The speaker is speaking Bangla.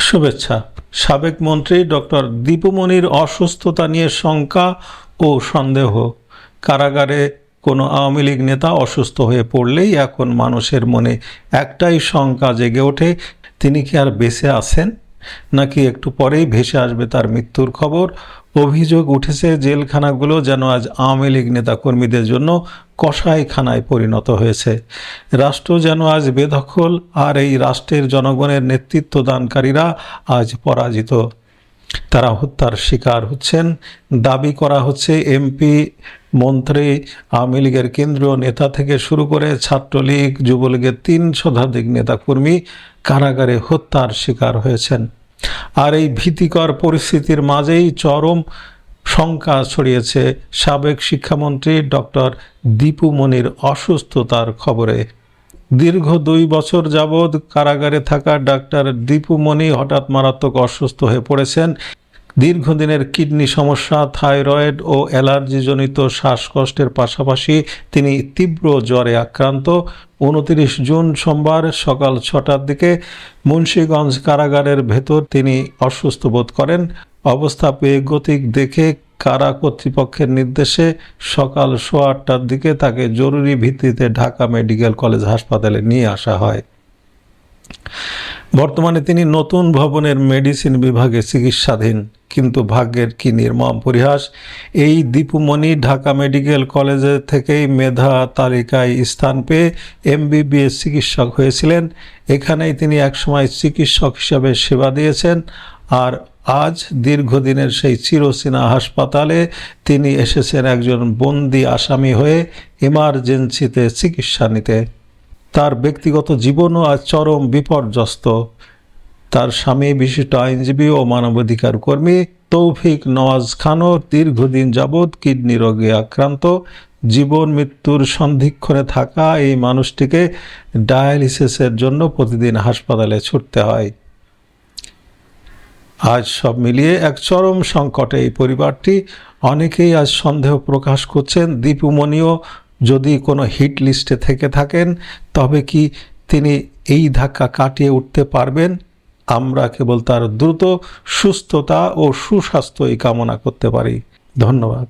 শুভেচ্ছা। সাবেক মন্ত্রী ডক্টর দীপু মনির অসুস্থতা নিয়ে শঙ্কা ও সন্দেহ। কারাগারে কোনো আওয়ামী লীগ নেতা অসুস্থ হয়ে পড়লেই এখন মানুষের মনে একটাই শঙ্কা জেগে ওঠে, তিনি কি আর বেঁচে আছেন, নাকি একটু পরেই ভেসে আসবে তার মৃত্যুর খবর। অভিযোগ উঠেছে জেলখানাগুলো যেন আজ আওয়ামী লীগ নেতা কর্মীদের জন্য কসাইখানায় পরিণত হয়েছে। রাষ্ট্র যেন আজ বেদখল, আর এই রাষ্ট্রের জনগণের নেতৃত্বদানকারীরা আজ পরাজিত। তারা হত্যার শিকার হচ্ছেন। দাবি করা হচ্ছে এমপি, মন্ত্রী, আওয়ামী লীগের কেন্দ্রীয় নেতা থেকে শুরু করে ছাত্রলীগ, যুবলীগের 3 শতাধিক নেতাকর্মী কারাগারে হত্যার শিকার হয়েছেন। আর এই ভীতিকর পরিস্থিতির মাঝেই চরম শঙ্কা ছড়িয়েছে সাবেক শিক্ষামন্ত্রী ডক্টর দীপু মনির অসুস্থতার খবরে। দীর্ঘ 2 বছর যাবৎ কারাগারে থাকা ডাক্তার দীপু মনি হঠাৎ মারাত্মক অসুস্থ হয়ে পড়েছেন। দীর্ঘদিনের কিডনি সমস্যা, থাইরয়েড ও অ্যালার্জিজনিত শ্বাসকষ্টের পাশাপাশি তিনি তীব্র জ্বরে আক্রান্ত। 29 জুন সোমবার সকাল 6টার দিকে মুন্সিগঞ্জ কারাগারের ভেতর তিনি অসুস্থ বোধ করেন। অবস্থা বেগতিক দেখে কারা কর্তৃপক্ষের নির্দেশে সকাল 8:15টার দিকে তাকে জরুরি ভিত্তিতে ঢাকা মেডিকেল কলেজ হাসপাতালে নিয়ে আসা হয়। বর্তমানে তিনি নতুন ভবনের মেডিসিন বিভাগে চিকিৎসাধীন। কিন্তু ভাগ্যের কি নির্মম পরিহাস, এই দীপু মনি ঢাকা মেডিকেল কলেজে থেকেই মেধা তালিকায় স্থান পেয়ে MBBS চিকিৎসক হয়েছিলেন। এখানেই তিনি একসময় চিকিৎসক হিসাবে সেবা দিয়েছেন। আর আজ দীর্ঘদিনের সেই চিরচেনা হাসপাতালে তিনি এসেছেন একজন বন্দি আসামি হয়ে এমার্জেন্সিতে চিকিৎসা নিতে। তার ব্যক্তিগত জীবনও আজ চরম বিপর্যস্ত। তার স্বামী বিশিষ্ট আইনজীবী ও মানবাধিকার কর্মী তৌফিক নওয়াজ খানও দীর্ঘদিন যাবৎ কিডনি রোগে আক্রান্ত। জীবন মৃত্যুর সন্ধিক্ষণে থাকা এই মানুষটিকে ডায়ালিসিসের জন্য প্রতিদিন হাসপাতালে ছুটতে হয়। আজ সব মিলিয়ে এক চরম সংকটে এই পরিবারটি। অনেকেই আজ সন্দেহ প্রকাশ করছেন দীপু মনিও যদি কোনো হিট লিস্টে থেকে থাকেন, তবে কি তিনি এই ধাক্কা কাটিয়ে উঠতে পারবেন। আমরা কেবল তার দ্রুত সুস্থতা ও সুস্বাস্থ্যই কামনা করতে পারি। ধন্যবাদ।